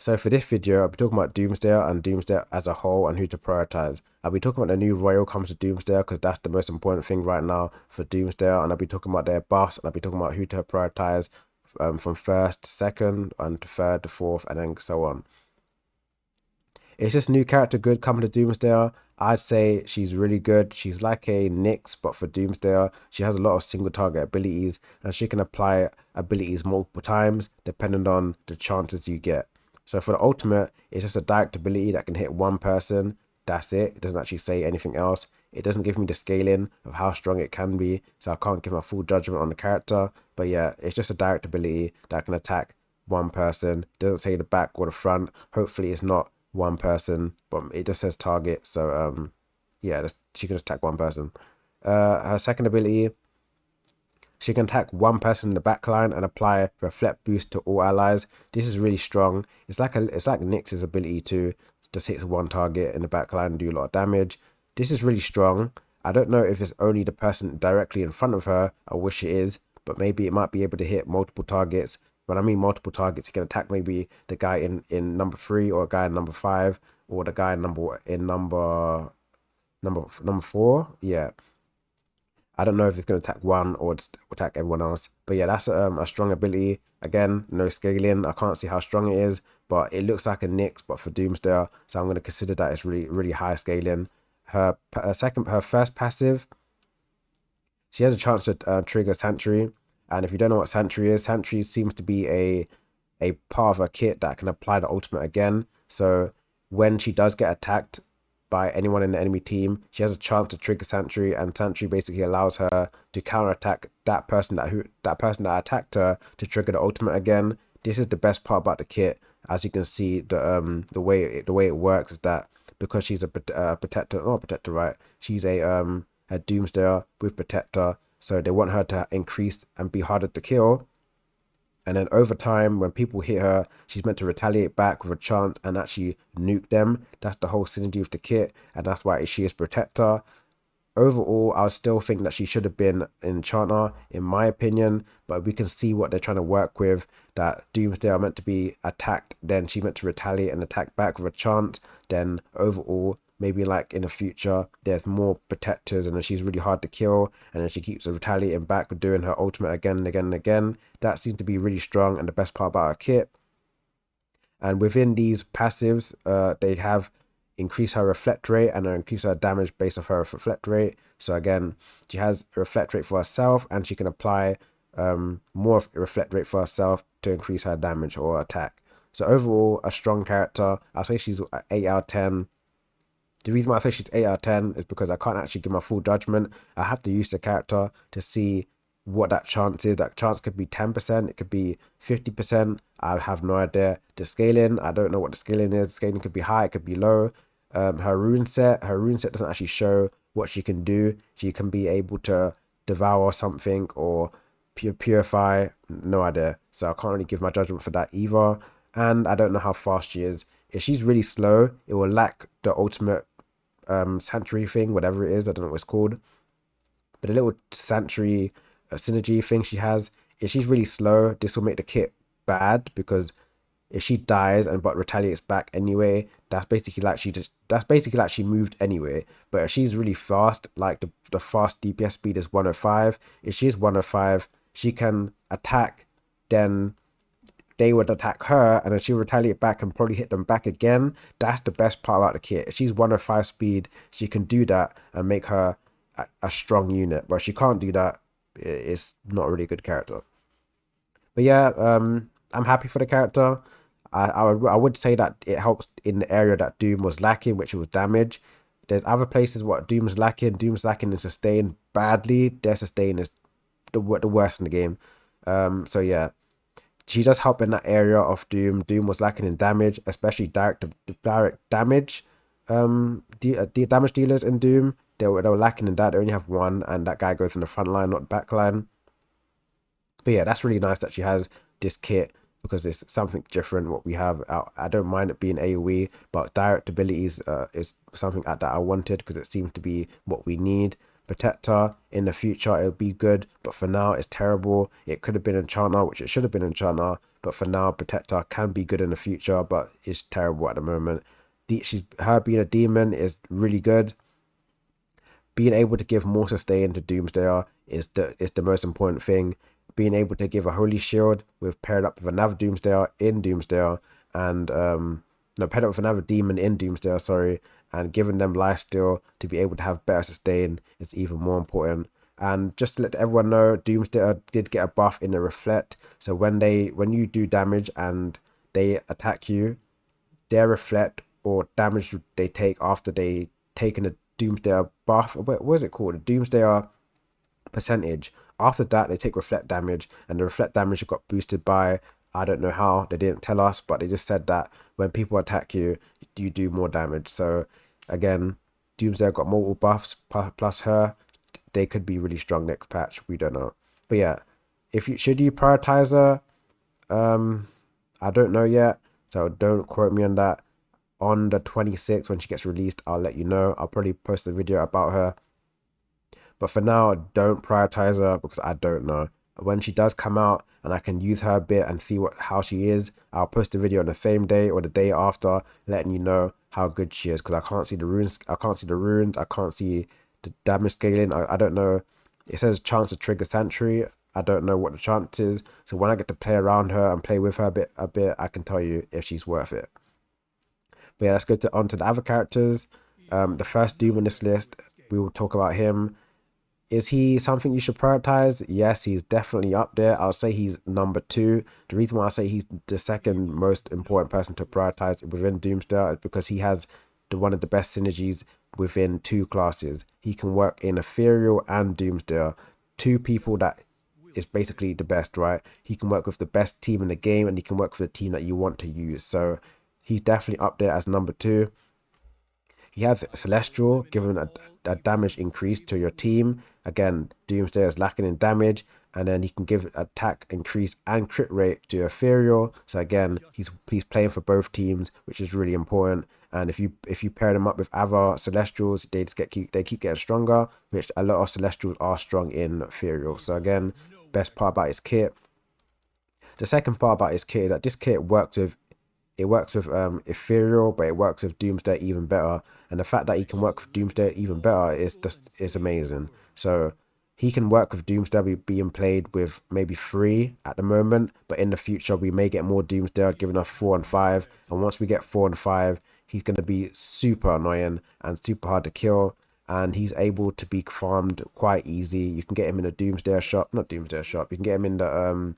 So for this video, I'll be talking about Doomsdayer and Doomsdayer as a whole and who to prioritize. I'll be talking about the new Royal comes to Doomsdayer because that's the most important thing right now for Doomsdayer, and I'll be talking about their buffs, and I'll be talking about who to prioritize from first to second and to third to fourth and then so on. Is this new character good coming to Doomsdayer? I'd say she's really good. She's like a Nyx, but for Doomsdayer. She has a lot of single target abilities, and she can apply abilities multiple times depending on the chances you get. So for the ultimate, it's just a direct ability that can hit one person. That's it. It doesn't actually say anything else. It doesn't give me the scaling of how strong it can be, so I can't give my full judgment on the character. But yeah, it's just a direct ability that can attack one person. It doesn't say the back or the front. Hopefully it's not one person, but it just says target. So yeah, she can just attack one person. Her second ability, she can attack one person in the backline and apply reflect boost to all allies. This is really strong. It's like Nyx's ability to just hit one target in the backline and do a lot of damage. This is really strong. I don't know if it's only the person directly in front of her. I wish it is, but maybe it might be able to hit multiple targets. When I mean multiple targets, you can attack maybe the guy in number 3 or a guy in number 5 or the guy in number 4. Yeah. I don't know if it's going to attack one or attack everyone else. But yeah, that's a strong ability. Again, no scaling. I can't see how strong it is, but it looks like a Nyx, but for Doomsdayer. So I'm going to consider that it's really, really high scaling. Her first passive, she has a chance to trigger Sentry. And if you don't know what Sentry is, Sentry seems to be a part of a kit that can apply the ultimate again. So when she does get attacked by anyone in the enemy team, she has a chance to trigger Sentry, and Sentry basically allows her to counterattack that person that attacked her to trigger the ultimate again. This is the best part about the kit. As you can see, the way it works is that because she's a protector, not a protector, right? She's a Doomsdayer with protector, so they want her to increase and be harder to kill. And then over time, when people hit her, she's meant to retaliate back with a chance and actually nuke them. That's the whole synergy of the kit, and that's why she is protector. Overall, I still think that she should have been Enchanter, in my opinion, but we can see what they're trying to work with, that Doomsday are meant to be attacked, then she's meant to retaliate and attack back with a chance. Then overall, maybe like in the future, there's more protectors and then she's really hard to kill, and then she keeps retaliating back with doing her ultimate again and again and again. That seems to be really strong and the best part about her kit. And within these passives, they have increase her reflect rate and increase her damage based off her reflect rate. So again, she has a reflect rate for herself, and she can apply more of a reflect rate for herself to increase her damage or attack. So overall, a strong character. I'll say she's 8 out of 10. The reason why I say she's 8 out of 10 is because I can't actually give my full judgment. I have to use the character to see what that chance is. That chance could be 10%, it could be 50%. I have no idea. The scaling, I don't know what the scaling is. The scaling could be high, it could be low. Her rune set doesn't actually show what she can do. She can be able to devour something or purify. No idea. So I can't really give my judgment for that either. And I don't know how fast she is. If she's really slow, it will lack the ultimate sanctuary thing, whatever it is. I don't know what it's called. But the little sanctuary synergy thing she has, if she's really slow, this will make the kit bad, because if she dies and but retaliates back anyway, that's basically like she moved anyway. But if she's really fast, like the fast DPS speed is 105. If she is 105, she can attack, then they would attack her, and then she'll retaliate back and probably hit them back again. That's the best part about the kit. If she's 105 speed, she can do that and make her a strong unit. But if she can't do that, it's not a really good character. But yeah, I'm happy for the character. I would say that it helps in the area that Doom was lacking, which was damage. There's other places what Doom's lacking. Doom's lacking in sustain badly. Their sustain is the worst in the game. So yeah, she does help in that area of Doom. Doom was lacking in damage, especially direct damage. The damage dealers in Doom, they were lacking in that. They only have one, and that guy goes in the front line, not the back line. But yeah, that's really nice that she has this kit, because it's something different what we have. I don't mind it being AoE, but direct abilities is something that I wanted, because it seems to be what we need. Protector in the future, it'll be good, but for now it's terrible. It could have been Enchanter, which it should have been Enchanter, but for now Protector can be good in the future, but it's terrible at the moment. Her being a demon is really good. Being able to give more sustain to Doomsdayer is the most important thing. Being able to give a holy shield with paired up with another Doomsdayer in Doomsdayer, and no, paired up with another demon in Doomsdayer, sorry, and giving them lifesteal to be able to have better sustain is even more important. And just to let everyone know, Doomsdayer did get a buff in the reflect. So when you do damage and they attack you, their reflect or damage they take after they taken a Doomsdayer buff, what is it called? A Doomsdayer percentage. After that, they take reflect damage, and the reflect damage got boosted by, I don't know how, they didn't tell us, but they just said that when people attack you, you do more damage. So again, Doomsdayer got multiple buffs plus her. They could be really strong next patch. We don't know. But yeah, should you prioritize her? I don't know yet, so don't quote me on that. On the 26th, when she gets released, I'll let you know. I'll probably post a video about her. But for now, don't prioritize her because I don't know. When she does come out and I can use her a bit and see how she is, I'll post a video on the same day or the day after, letting you know how good she is, because I can't see the runes. I can't see the runes. I can't see the damage scaling. I don't know. It says chance to trigger Sentry. I don't know what the chance is. So when I get to play around her and play with her a bit, I can tell you if she's worth it. But yeah, let's go on to the other characters. The first Doom on this list, we will talk about him. Is he something you should prioritize? Yes, he's definitely up there. I'll say he's number 2. The reason why I say he's the second most important person to prioritize within Doomsday is because he has one of the best synergies within 2 classes. He can work in Ethereal and Doomsday. 2 people that is basically the best, right? He can work with the best team in the game, and he can work with the team that you want to use. So he's definitely up there as number 2. He has Celestial, giving a damage increase to your team. Again, Doomsday is lacking in damage, and then he can give attack increase and crit rate to Ethereal. So again, he's playing for both teams, which is really important. And if you pair them up with other Celestials, they keep getting stronger, which a lot of Celestials are strong in Ethereal. So again, best part about his kit. The second part about his kit is that this kit works with Ethereal, but it works with Doomsday even better. And the fact that he can work with Doomsday even better is amazing. So he can work with Doomsday being played with maybe 3 at the moment, but in the future we may get more Doomsday giving us 4 and 5. And once we get 4 and 5, he's going to be super annoying and super hard to kill. And he's able to be farmed quite easy. You can get him in a Doomsday shop, not Doomsday shop. You can get him in the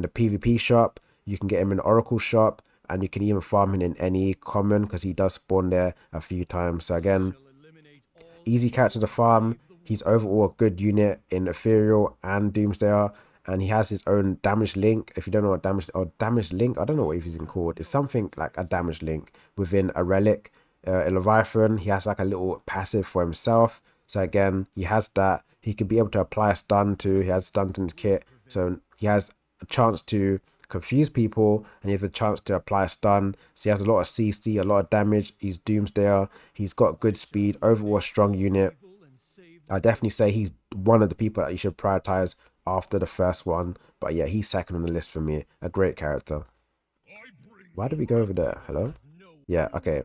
PvP shop. You can get him in the Oracle shop. And you can even farm him in any common because he does spawn there a few times. So again, easy character to farm. He's overall a good unit in Ethereal and Doomsdayer. And he has his own damage link. If you don't know what damage link, I don't know what he's even called. It's something like a damage link within a relic. A Leviathan, he has like a little passive for himself. So again, he has that. He can be able to apply a stun too. He has stuns in his kit. So he has a chance to confuse people, and he has a chance to apply a stun. So he has a lot of CC, a lot of damage. He's Doomsdayer. He's got good speed, overall a strong unit. I definitely say he's one of the people that you should prioritize after the first one. But yeah, he's second on the list for me. A great character. Why did we go over there? Hello? Yeah, okay.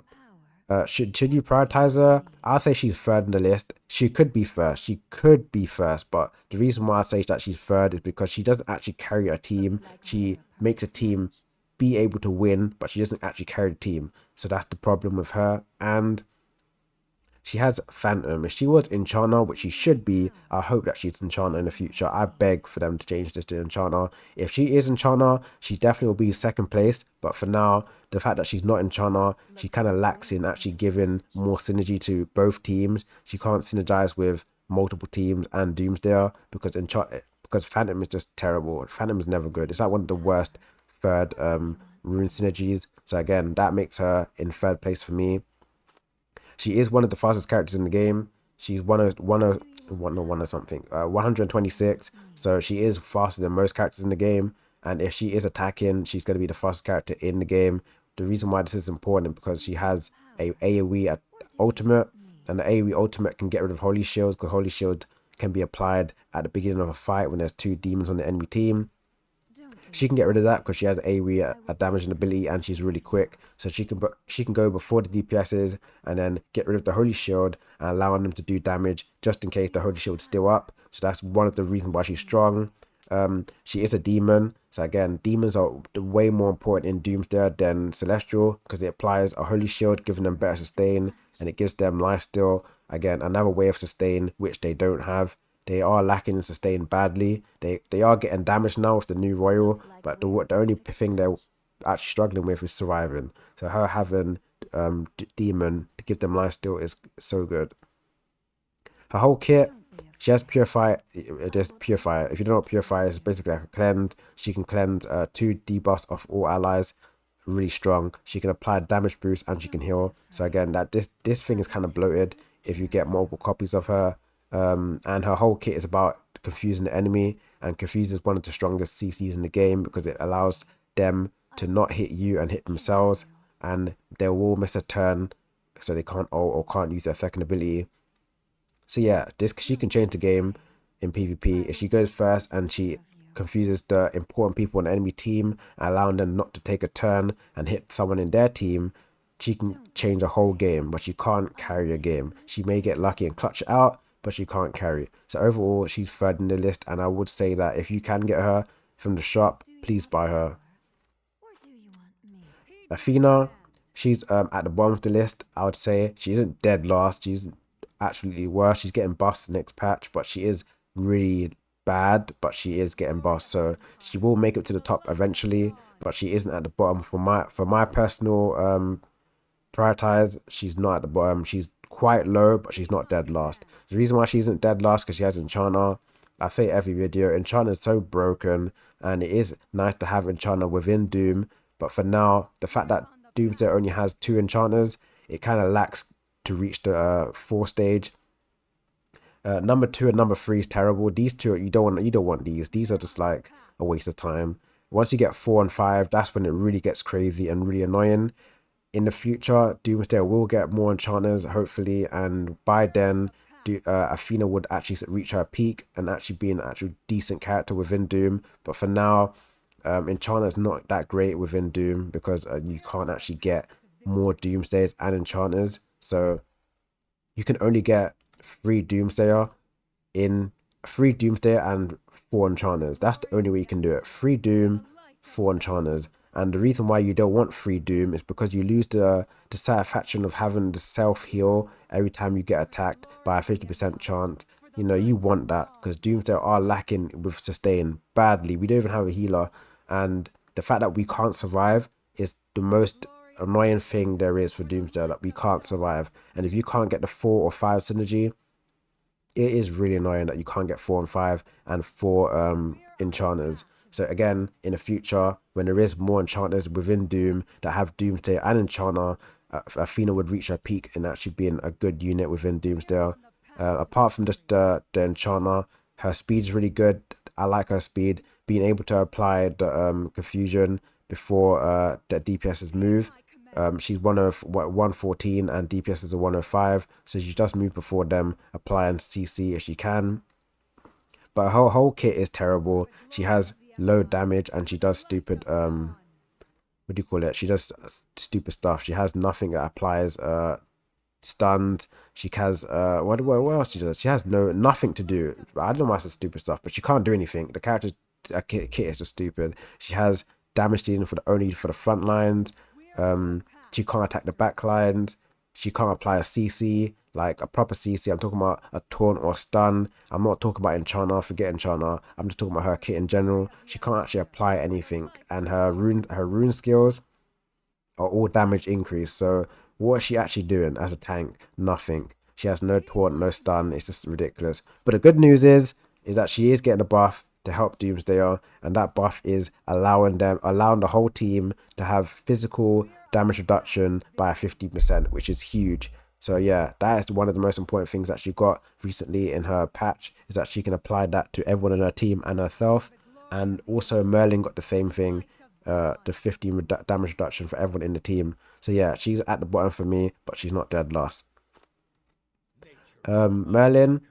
Should you prioritize her? I'll say she's third on the list. She could be first. But the reason why I say that she's third is because she doesn't actually carry a team. She makes a team be able to win, but she doesn't actually carry the team. So that's the problem with her. And she has Phantom. If she was Enchanter, which she should be, I hope that she's Enchanter in the future. I beg for them to change this to Enchanter. If she is Enchanter, she definitely will be second place. But for now, the fact that she's not Enchanter, she kind of lacks in actually giving more synergy to both teams. She can't synergize with multiple teams and Doomsdayer because Phantom is just terrible. Phantom is never good. It's like one of the worst third rune synergies. So again, that makes her in third place for me. She is one of the fastest characters in the game. She's 126. So she is faster than most characters in the game. And if she is attacking, she's going to be the fastest character in the game. The reason why this is important is because she has a AoE ultimate. And the AoE ultimate can get rid of Holy Shields, because Holy Shield can be applied at the beginning of a fight when there's 2 demons on the enemy team. She can get rid of that because she has AoE, a damaging ability, and she's really quick. So she can go before the DPSs and then get rid of the Holy Shield and allowing them to do damage just in case the Holy Shield's still up. So that's one of the reasons why she's strong. She is a demon. So again, demons are way more important in Doomsday than Celestial because it applies a Holy Shield, giving them better sustain, and it gives them lifesteal. Again, another way of sustain which they don't have. They are lacking in sustain badly. They are getting damaged now with the new Royal, but the only thing they're actually struggling with is surviving. So her having Demon to give them lifesteal is so good. Her whole kit, she has Purify, just Purify. If you don't know what Purify is, basically like a cleanse. She can cleanse 2 debuffs of all allies. Really strong. She can apply damage boost and she can heal. So again, that this thing is kind of bloated if you get multiple copies of her. And her whole kit is about confusing the enemy, and Confuse is one of the strongest CCs in the game because it allows them to not hit you and hit themselves, and they will miss a turn so they can't ult or can't use their second ability. So yeah, she can change the game in PvP if she goes first and she confuses the important people on the enemy team, allowing them not to take a turn and hit someone in their team. She can change a whole game, but she can't carry a game. She may get lucky and clutch it out, but she can't carry. So overall, she's third in the list, and I would say that if you can get her from the shop, please buy her. Athena, she's at the bottom of the list. I would say she isn't dead last. She's absolutely worse. She's getting buffed the next patch, but she is really bad, but she is getting buffed. So she will make it to the top eventually, but she isn't at the bottom for my personal prioritize. She's not at the bottom. She's quite low, but she's not dead last. The reason why she isn't dead last because she has Enchanter. I say every video, Enchanter is so broken, and it is nice to have Enchanter within Doom, but for now, the fact that Doomsday only has 2 enchanters, it kind of lacks to reach the 4 stage. Number 2 and number 3 is terrible. These two you don't want these. These are just like a waste of time. Once you get 4 and 5, that's when it really gets crazy and really annoying. In the future, Doomsday will get more enchanters, hopefully, and by then, Athena would actually reach her peak and actually be an actual decent character within Doom. But for now, Enchanter is not that great within Doom because you can't actually get more Doomsdayers and enchanters. So you can only get 3 Doomsdayer and 4 enchanters. That's the only way you can do it. 3 Doom, 4 enchanters. And the reason why you don't want 3 Doom is because you lose the satisfaction of having the self-heal every time you get attacked by a 50% chance. You know, you want that because Doomsday are lacking with sustain badly. We don't even have a healer. And the fact that we can't survive is the most annoying thing there is for Doomsday, that we can't survive. And if you can't get the 4 or 5 synergy, it is really annoying that you can't get 4 and 5 and 4 enchanters. So again, in the future, when there is more enchanters within Doom that have Doomsday and Enchanter, Athena would reach her peak in actually being a good unit within Doomsday. Apart from just the Enchanter, her speed is really good. I like her speed. Being able to apply the confusion before the DPS's move. She's 114 and DPS is a 105, so she just move before them, applying CC if she can. But her whole kit is terrible. She has low damage and she does stupid what do you call it? She does stupid stuff. She has nothing that applies stuns. She has what else she does? She has nothing to do. I don't know why it's stupid stuff, but she can't do anything. The character kit is just stupid. She has damage dealing only for the front lines. She can't attack the back lines. She can't apply a CC, like a proper CC. I'm talking about a taunt or stun. I'm not talking about Enchanter, forget Enchanter. I'm just talking about her kit in general. She can't actually apply anything, and her rune skills are all damage increase. So what is she actually doing as a tank? Nothing. She has no taunt, no stun. It's just ridiculous. But the good news is that she is getting a buff to help Doomsdayer, and that buff is allowing the whole team to have physical damage reduction by 50%, which is huge. So yeah, that is one of the most important things that she got recently in her patch, is that she can apply that to everyone in her team and herself. And also Merlin got the same thing, the 15 damage reduction for everyone in the team. So yeah, she's at the bottom for me, but she's not dead last. Merlin,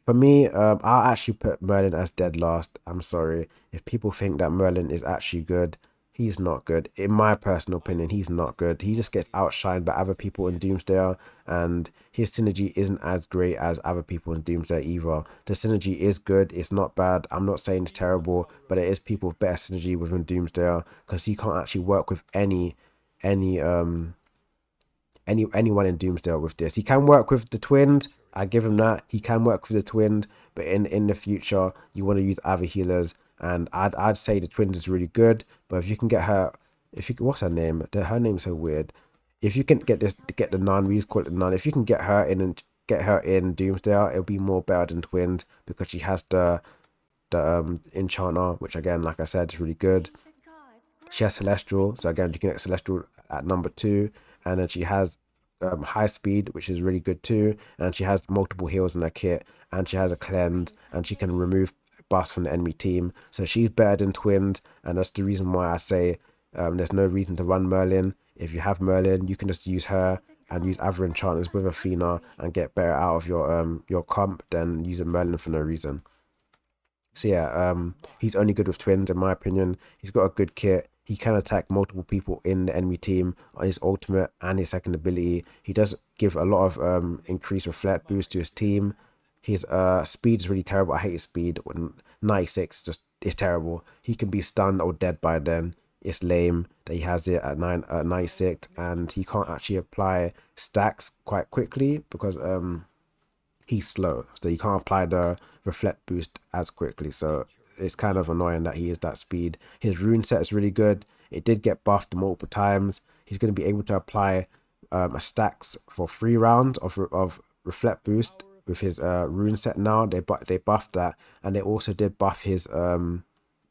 for me, I'll actually put Merlin as dead last. I'm sorry. If people think that Merlin is actually good, he's not good. In my personal opinion, he's not good. He just gets outshined by other people in Doomsday, and his synergy isn't as great as other people in Doomsday either. The synergy is good. It's not bad. I'm not saying it's terrible, but it is people with better synergy within Doomsday because he can't actually work with any anyone in Doomsday with this. He can work with the twins. I give him that. He can work with the twins, but in the future, you want to use other healers. And I'd say the twins is really good. But if you can get her, if you what's her name? Her name's so weird. If you can get the nun, we just call it the nun. If you can get her in and get her in Doomsday, it'll be more better than twins because she has the enchanter, which again, like I said, is really good. She has Celestial, so again, you can get Celestial at number 2, and then she has high speed, which is really good too, and she has multiple heals in her kit, and she has a cleanse, and she can remove buffs from the enemy team. So she's better than twins, and that's the reason why I say there's no reason to run Merlin. If you have Merlin, you can just use her and use other enchanters with Athena and get better out of your comp than using Merlin for no reason. So yeah, he's only good with twins in my opinion. He's got a good kit. He can attack multiple people in the enemy team on his ultimate and his second ability. He does give a lot of increased reflect boost to his team. His speed is really terrible. I hate his speed. When 96 just is terrible. He can be stunned or dead by then. It's lame that he has it at 96, and he can't actually apply stacks quite quickly because he's slow, so you can't apply the reflect boost as quickly. So it's kind of annoying that he is that speed. His rune set is really good. It did get buffed multiple times. He's going to be able to apply a stacks for 3 rounds of reflect boost with his rune set now. They buffed that, and they also did buff his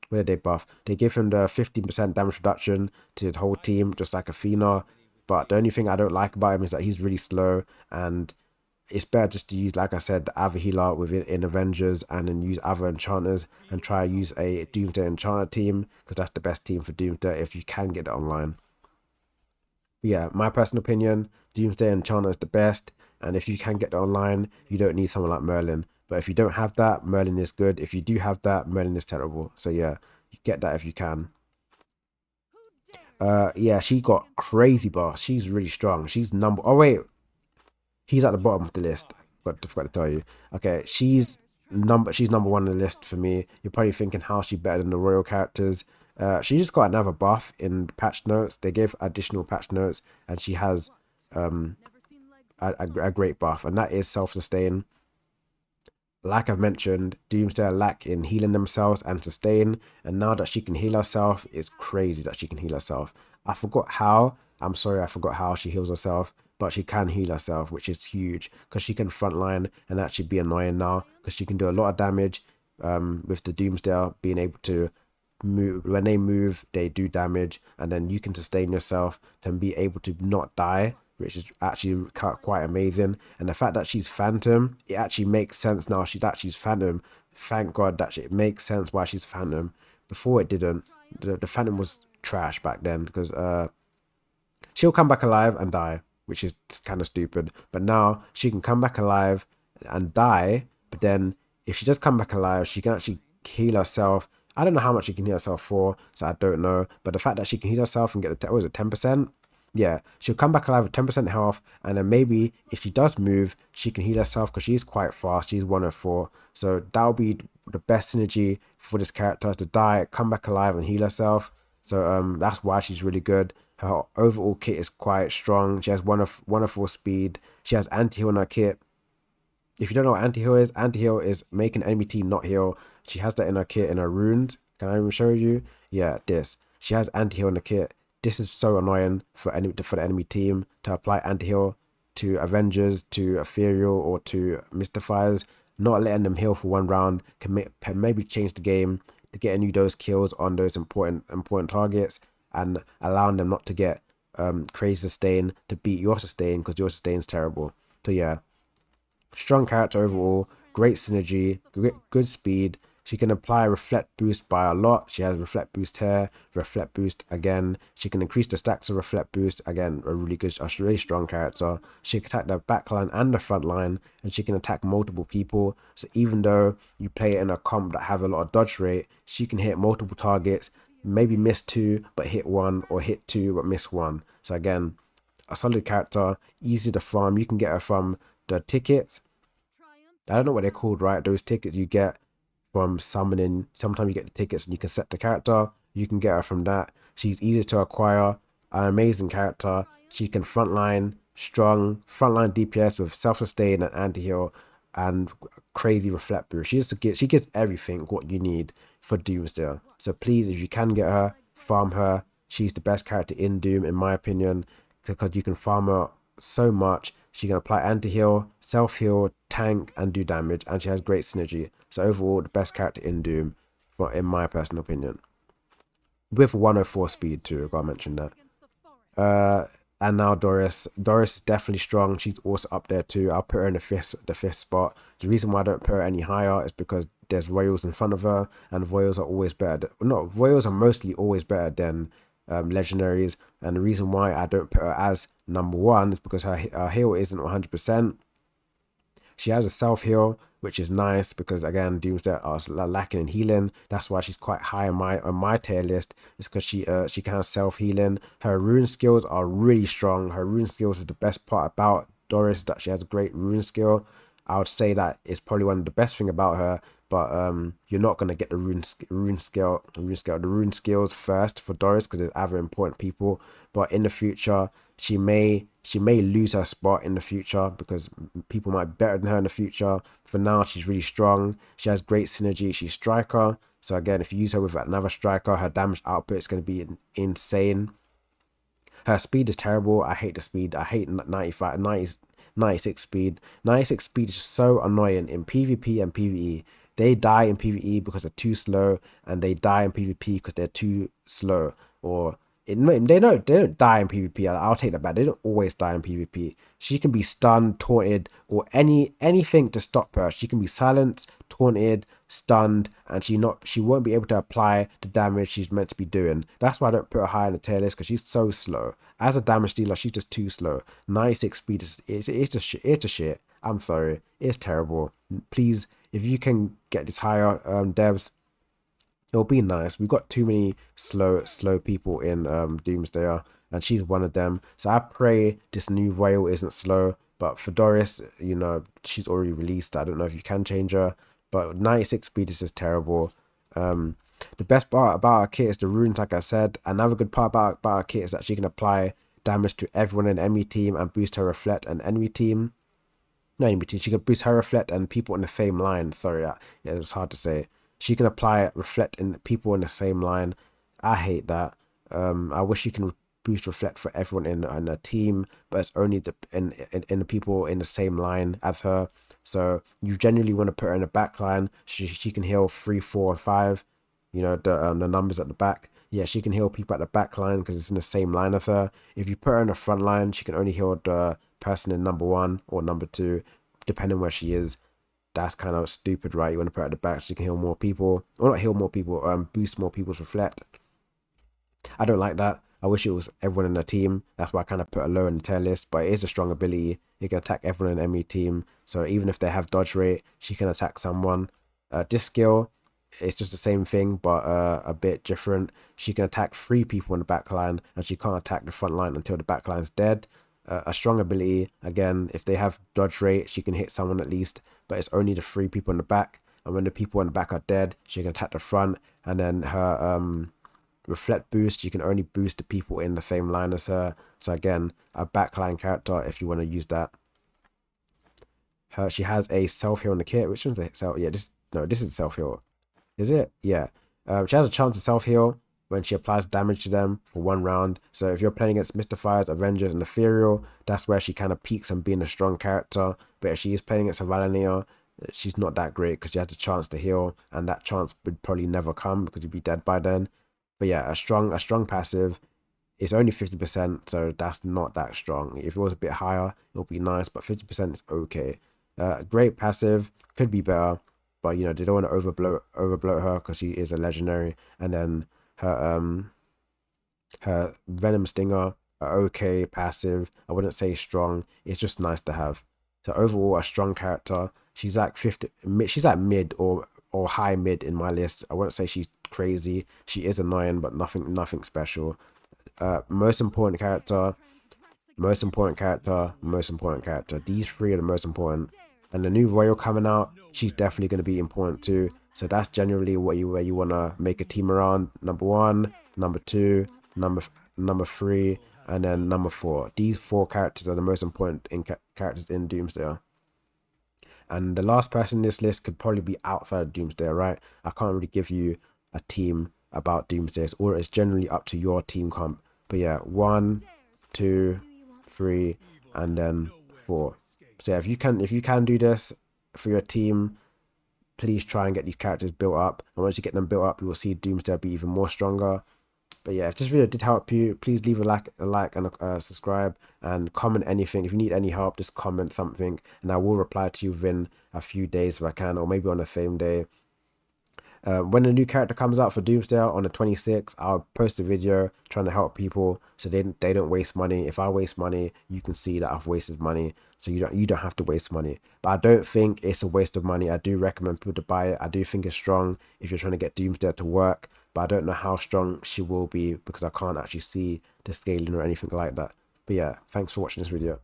what did they buff? They give him the 15% damage reduction to his whole team, just like Athena. But the only thing I don't like about him is that he's really slow, and it's better just to use, like I said, the other healer within in Avengers, and then use other enchanters and try to use a Doomsday enchanter team because that's the best team for Doomsday if you can get it online. But yeah, my personal opinion, Doomsday enchanter is the best, and if you can get it online, you don't need someone like Merlin. But if you don't have that, Merlin is good. If you do have that, Merlin is terrible. So yeah, you get that if you can. Yeah, she got crazy boss. She's really strong. She's number. Oh wait, he's at the bottom of the list. Forgot to tell you. Okay, she's number 1 on the list for me. You're probably thinking how is she better than the royal characters? She just got another buff in patch notes. They gave additional patch notes, and she has a great buff, and that is self-sustain. Like I've mentioned, Doomsday lack in healing themselves and sustain, and now that she can heal herself, it's crazy that she can heal herself. I forgot how. I'm sorry, I forgot how she heals herself, but she can heal herself, which is huge because she can frontline and actually be annoying now because she can do a lot of damage with the Doomsday being able to move. When they move, they do damage, and then you can sustain yourself to be able to not die, which is actually quite amazing. And the fact that she's Phantom, it actually makes sense now. She's Phantom. Thank God that it makes sense why she's Phantom. Before it didn't. The Phantom was trash back then because she'll come back alive and die, which is kind of stupid. But now she can come back alive and die, but then if she does come back alive, she can actually heal herself. I don't know how much she can heal herself for, so I don't know. But the fact that she can heal herself and get the, what was it, 10%? Yeah, she'll come back alive with 10% health, and then maybe if she does move, she can heal herself because she's quite fast. She's 104, so that'll be the best synergy for this character to die, come back alive, and heal herself. So that's why she's really good. Her overall kit is quite strong. She has 104 speed. She has anti-heal in her kit. If you don't know what anti-heal is making enemy team not heal. She has that in her kit in her runes. Can I even show you? Yeah, this. She has anti-heal in the kit. This is so annoying for the enemy team to apply anti-heal to Avengers, to Ethereal, or to Mystifiers. Not letting them heal for 1 round can maybe change the game to getting you those kills on those important targets, and allowing them not to get crazy sustain to beat your sustain because your sustain is terrible. So yeah, strong character overall, great synergy, good speed, She can apply reflect boost by a lot. She has reflect boost here, reflect boost again. She can increase the stacks of reflect boost. Again, a really strong character. She can attack the back line and the front line, and she can attack multiple people. So even though you play it in a comp that have a lot of dodge rate, she can hit multiple targets, maybe miss 2 but hit 1, or hit 2 but miss 1. So again, a solid character, easy to farm. You can get her from the tickets. I don't know what they're called, right? Those tickets you get from summoning. Sometimes you get the tickets and you can set the character. You can get her from that. She's easy to acquire, an amazing character. She can frontline, strong, frontline DPS with self-sustain and anti-heal and crazy reflect boost. She gets everything what you need for Doomsday. So please, if you can get her, farm her. She's the best character in Doom, in my opinion, because you can farm her so much. She can apply anti-heal, self-heal, tank, and do damage, and she has great synergy. So overall, the best character in Doom, in my personal opinion. With 104 speed too, I gotta mention that. And now Doris. Doris is definitely strong. She's also up there too. I'll put her in the fifth spot. The reason why I don't put her any higher is because there's royals in front of her, and royals are always better. Royals are mostly always better than legendaries. And the reason why I don't put her as number 1 is because her heal isn't 100%. She has a self-heal, which is nice because, again, Doomsday are lacking in healing. That's why she's quite high on my tier list. It's because she can have self-healing. Her rune skills are really strong. Her rune skills is the best part about Doris, that she has a great rune skill. I would say that is probably one of the best thing about her. But you're not gonna get the rune skills first for Doris because there's other important people. But in the future, she may lose her spot in the future because people might be better than her in the future. For now, she's really strong. She has great synergy. She's striker. So again, if you use her with another striker, her damage output is going to be insane. Her speed is terrible. I hate the speed. I hate 96 speed. 96 speed is so annoying in PvP and PvE. They die in PvE because they're too slow, and they die in PvP because they're too slow. Or they don't die in PvP. I'll take that back. They don't always die in PvP. She can be stunned, taunted, or anything to stop her. She can be silenced, taunted, stunned, and she won't be able to apply the damage she's meant to be doing. That's why I don't put her high in the tier list, because she's so slow. As a damage dealer, she's just too slow. 96 speed it's just shit. I'm sorry, it's terrible. Please, if you can get this higher, devs, it'll be nice. We've got too many slow people in Doomsdayer, and she's one of them. So I pray this new royal isn't slow. But for Doris, she's already released. I don't know if you can change her, but 96 speed is just terrible. The best part about our kit is the runes, like I said. Another good part about our kit is that she can apply damage to everyone in the enemy team and boost her reflect and enemy team. No, enemy team. She can boost her reflect and people in the same line. Sorry, yeah, it was hard to say. She can apply reflect in people in the same line. I hate that. I wish you can boost reflect for everyone in a team, but it's only in the people in the same line as her. So you generally want to put her in the back line. She can heal 3, 4, and 5. The numbers at the back. Yeah, she can heal people at the back line because it's in the same line as her. If you put her in the front line, she can only heal the person in number 1 or number 2, depending where she is. That's kind of stupid, right? You want to put her at the back so you can heal more people. Or not heal more people, boost more people's reflect. I don't like that. I wish it was everyone in the team. That's why I kind of put her low in the tier list. But it is a strong ability. You can attack everyone in the enemy team. So even if they have dodge rate, she can attack someone. This skill, it's just the same thing, but a bit different. She can attack 3 people in the back line, and she can't attack the front line until the back line's dead. A strong ability. Again, if they have dodge rate, she can hit someone at least, but it's only the 3 people in the back. And when the people in the back are dead, she can attack the front. And then her reflect boost, you can only boost the people in the same line as her. So again, a backline character if you want to use that. She has a self-heal in the kit. Which one's it? Yeah, this is self-heal. Is it? Yeah. She has a chance to self-heal when she applies damage to them for 1 round. So if you're playing against Mystifiers, Avengers, and Ethereal, that's where she kind of peaks and being a strong character. But if she is playing against a Lamia, she's not that great because she has a chance to heal, and that chance would probably never come because you'd be dead by then. But yeah, a strong passive. It's only 50%, so that's not that strong. If it was a bit higher, it'll be nice, but 50% is okay. Great passive, could be better. but you know, they don't want to overbloat her because she is a legendary. And then her Venom Stinger, okay, passive. I wouldn't say strong. It's just nice to have. So overall, a strong character. She's like 50. She's like mid or high mid in my list. I wouldn't say she's crazy. She is annoying, but nothing special. Most important character. Most important character. Most important character. These three are the most important. And the new Royal coming out, she's definitely going to be important too. So that's generally where you want to make a team around. Number 1, number 2, number 3, and then number 4. These 4 characters are the most important characters in Doomsday. And the last person in this list could probably be outside of Doomsday, right? I can't really give you a team about Doomsday, or it's generally up to your team comp. But yeah, 1, 2, 3, and then 4. So yeah, if you can do this for your team, please try and get these characters built up. And once you get them built up, you will see Doomsday be even more stronger. But yeah, if this video did help you, please leave a like and a subscribe, and comment anything. If you need any help, just comment something and I will reply to you within a few days if I can, or maybe on the same day. When a new character comes out for Doomsday on the 26th, I'll post a video trying to help people so they don't waste money. If I waste money, you can see that I've wasted money, so you don't have to waste money. But I don't think it's a waste of money. I do recommend people to buy it. I do think it's strong if you're trying to get Doomsday to work, but I don't know how strong she will be because I can't actually see the scaling or anything like that. But yeah, thanks for watching this video.